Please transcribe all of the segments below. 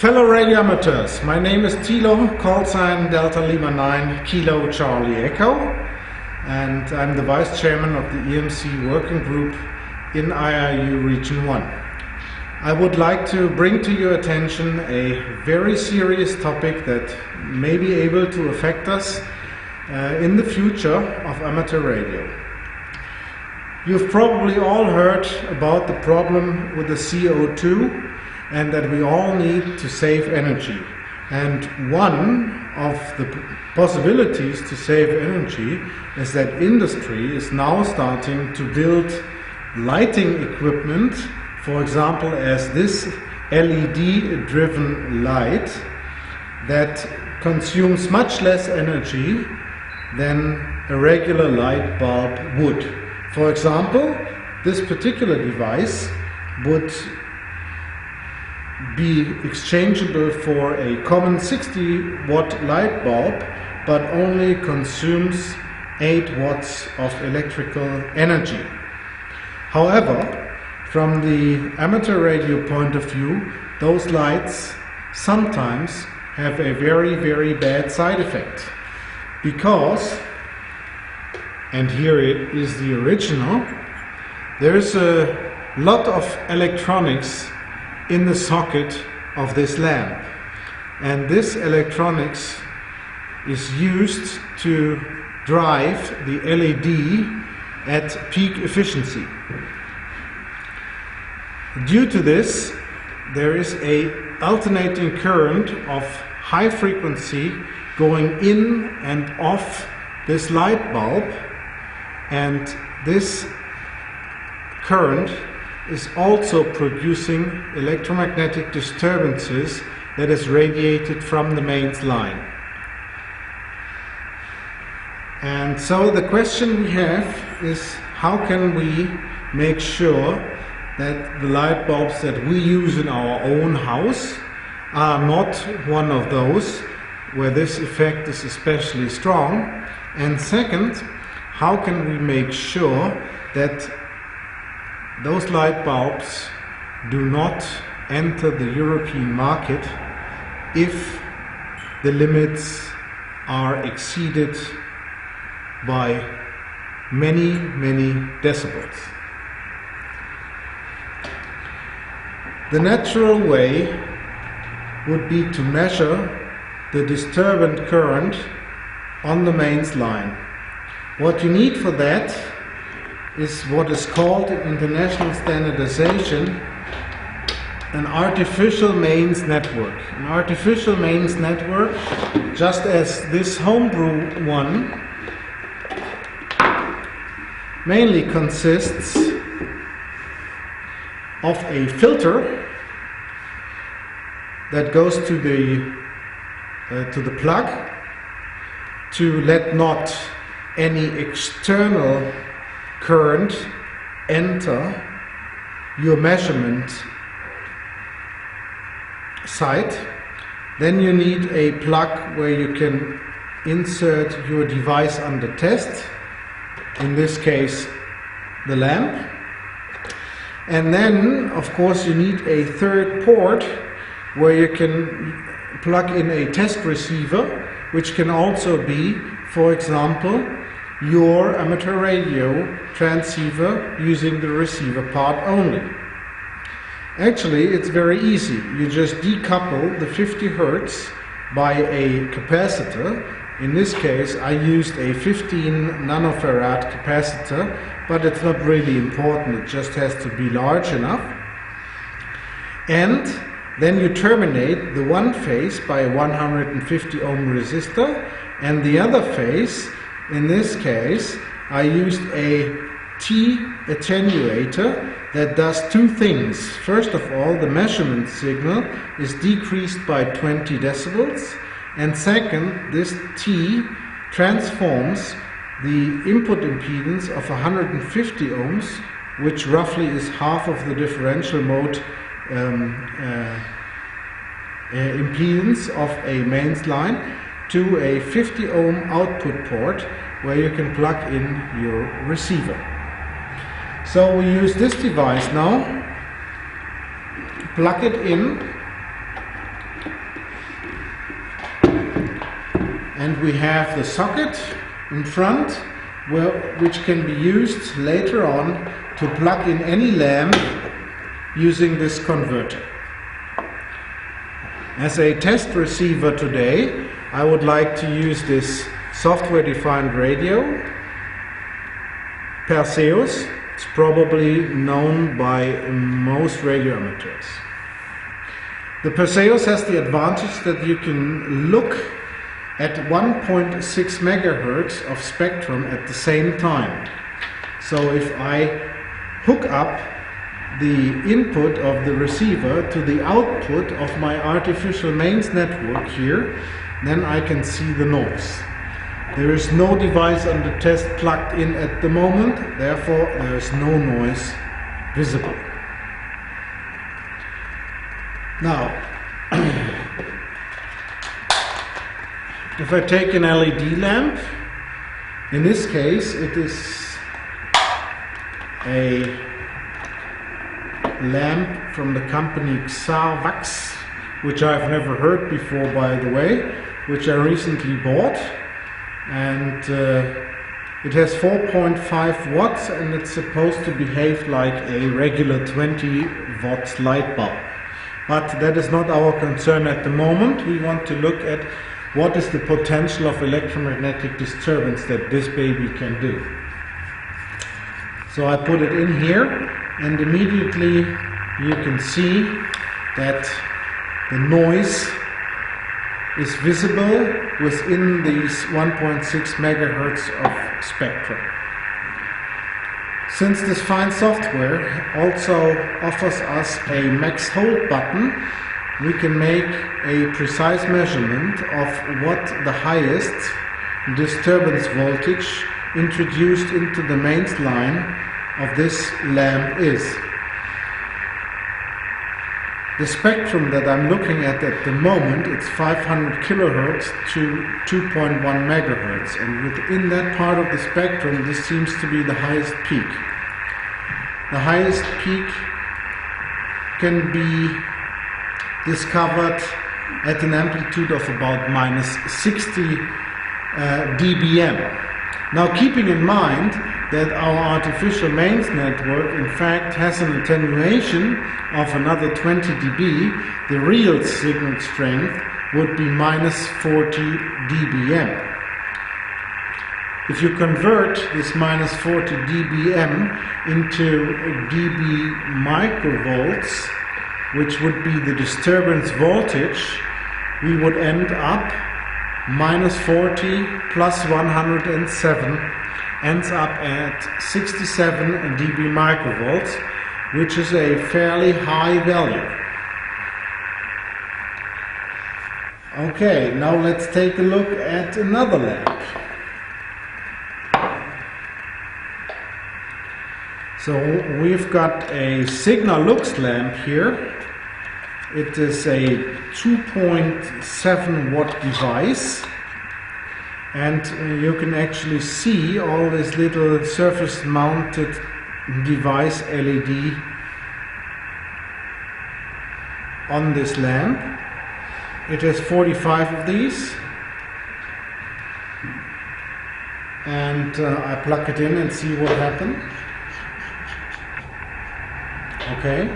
Fellow radio amateurs, my name is Thilo, call sign Delta Lima 9 Kilo Charlie Echo, and I'm the Vice Chairman of the EMC Working Group in IRU Region 1. I would like to bring to your attention a very serious topic that may be able to affect us in the future of amateur radio. You've probably all heard about the problem with the CO2 and that we all need to save energy. And one of the possibilities to save energy is that industry is now starting to build lighting equipment, for example as this LED-driven light that consumes much less energy than a regular light bulb would. For example, this particular device would be exchangeable for a common 60-watt light bulb, but only consumes 8 watts of electrical energy. However, from the amateur radio point of view, those lights sometimes have a very, very bad side effect. Because, and here it is the original, there's a lot of electronics in the socket of this lamp. And this electronics is used to drive the LED at peak efficiency. Due to this, there is an alternating current of high frequency going in and off this light bulb, and this current is also producing electromagnetic disturbances that is radiated from the mains line. And so the question we have is, how can we make sure that the light bulbs that we use in our own house are not one of those where this effect is especially strong? And second, how can we make sure that those light bulbs do not enter the European market if the limits are exceeded by many, many decibels? The natural way would be to measure the disturbance current on the mains line. What you need for that is what is called in international standardization an artificial mains network. An artificial mains network, just as this homebrew one, mainly consists of a filter that goes to the plug to let not any external current enter your measurement site. Then you need a plug where you can insert your device under test, in this case the lamp. And then of course you need a third port where you can plug in a test receiver, which can also be, for example, your amateur radio transceiver using the receiver part only. Actually, it's very easy. You just decouple the 50 Hertz by a capacitor. In this case, I used a 15 nanofarad capacitor, but it's not really important. It just has to be large enough. And then you terminate the one phase by a 150 ohm resistor, and the other phase, in this case, I used a T attenuator that does two things. First of all, the measurement signal is decreased by 20 decibels, and second, this T transforms the input impedance of 150 ohms, which roughly is half of the differential mode impedance of a mains line, to a 50 ohm output port where you can plug in your receiver. So we use this device now, plug it in, and we have the socket in front, which can be used later on to plug in any lamp using this converter. As a test receiver today, I would like to use this software-defined radio, Perseus. It's probably known by most radio amateurs. The Perseus has the advantage that you can look at 1.6 megahertz of spectrum at the same time. So if I hook up the input of the receiver to the output of my artificial mains network here, then I can see the noise. There is no device on the test plugged in at the moment, therefore there is no noise visible. Now, if I take an LED lamp, in this case it is a lamp from the company Xarvax, which I've never heard before, by the way, which I recently bought. And it has 4.5 watts and it's supposed to behave like a regular 20 watts light bulb. But that is not our concern at the moment. We want to look at what is the potential of electromagnetic disturbance that this baby can do. So I put it in here, and immediately you can see that the noise is visible within these 1.6 megahertz of spectrum. Since this fine software also offers us a max hold button, we can make a precise measurement of what the highest disturbance voltage introduced into the mains line of this lamp is. The spectrum that I'm looking at the moment, it's 500 kilohertz to 2.1 megahertz, and within that part of the spectrum this seems to be the highest peak. The highest peak can be discovered at an amplitude of about minus 60 dBm. Now, keeping in mind that our artificial mains network in fact has an attenuation of another 20 dB, the real signal strength would be minus 40 dBm. If you convert this minus 40 dBm into dB microvolts, which would be the disturbance voltage, we would end up minus 40 plus 107 ends up at 67 dB microvolts, which is a fairly high value. Okay, now let's take a look at another lamp. So we've got a Signal Lux lamp here. It is a 2.7 watt device, and you can actually see all this little surface mounted device LED on this lamp. It has 45 of these, and I plug it in and see what happens. Okay,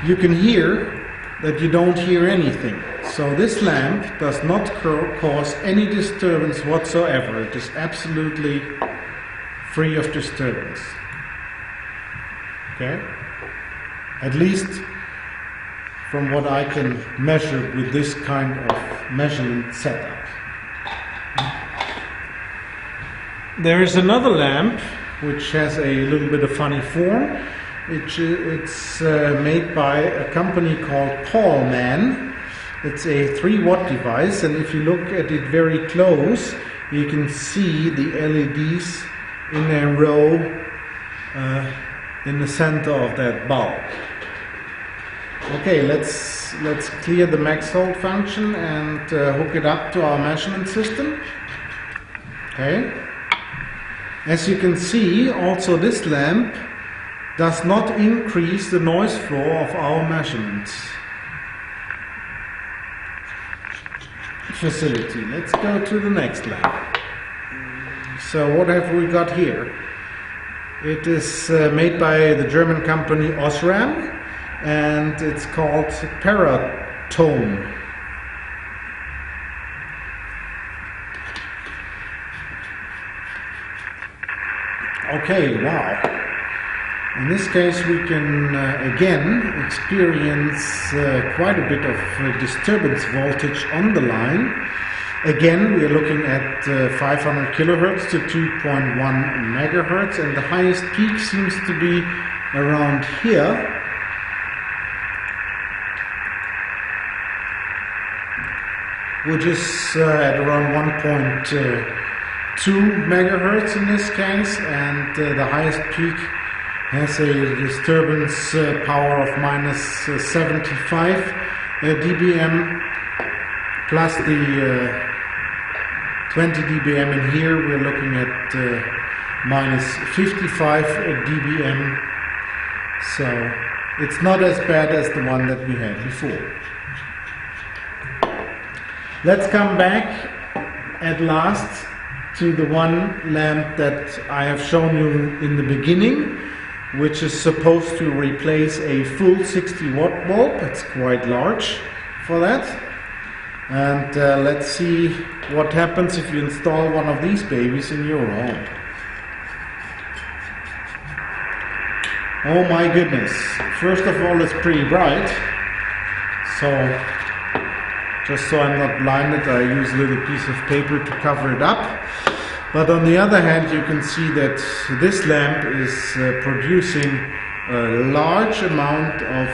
you can hear that you don't hear anything. So this lamp does not cause any disturbance whatsoever. It is absolutely free of disturbance. Okay, at least from what I can measure with this kind of measurement setup. There is another lamp which has a little bit of funny form. It's made by a company called Paulman. It's a 3 watt device, and if you look at it very close, you can see the LEDs in a row in the center of that bulb. Okay, let's clear the max hold function and hook it up to our measurement system. Okay. As you can see, also this lamp does not increase the noise floor of our measurements. facility. Let's go to the next lab. So what have we got here? It is made by the German company Osram, and it's called Paratone. Okay, wow. In this case we can again experience quite a bit of disturbance voltage on the line. Again, we are looking at 500 kilohertz to 2.1 megahertz, and the highest peak seems to be around here. Which is at around 1.2 megahertz in this case, and the highest peak has a disturbance power of minus 75 dBm, plus the 20 dBm in here. We're looking at minus 55 dBm, so it's not as bad as the one that we had before. Let's come back at last to the one lamp that I have shown you in the beginning, which is supposed to replace a full 60 watt bulb. It's quite large for that. And let's see what happens if you install one of these babies in your home. Oh my goodness. First of all, it's pretty bright. So, just so I'm not blinded, I use a little piece of paper to cover it up. But on the other hand, you can see that this lamp is producing a large amount of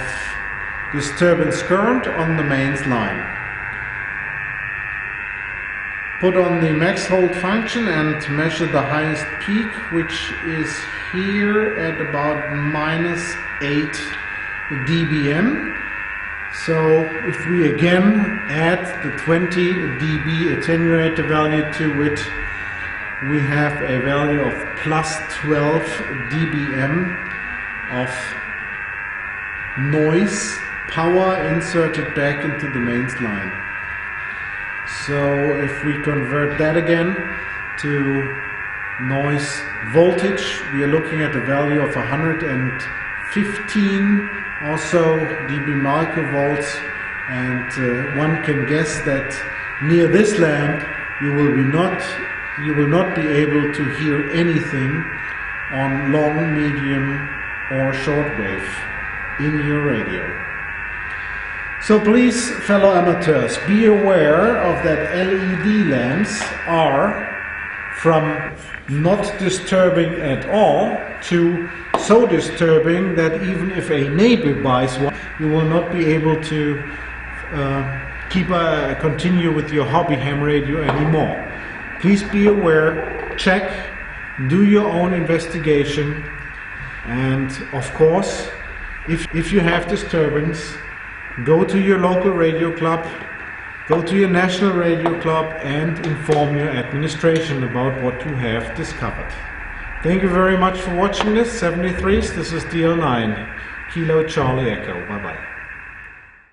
disturbance current on the mains line. Put on the max hold function and measure the highest peak, which is here at about minus 8 dBm. So if we again add the 20 dB attenuator value to it, we have a value of plus 12 dBm of noise power inserted back into the mains line. So if we convert that again to noise voltage, we are looking at a value of 115 or so dB microvolts, and one can guess that near this lamp you will not be able to hear anything on long, medium or shortwave in your radio. So please, fellow amateurs, be aware of that LED lamps are from not disturbing at all to so disturbing that even if a neighbor buys one, you will not be able to continue with your hobby ham radio anymore. Please be aware, check, do your own investigation, and of course, if you have disturbance, go to your local radio club, go to your national radio club and inform your administration about what you have discovered. Thank you very much for watching this. 73s, this is DL9, Kilo Charlie Echo. Bye bye.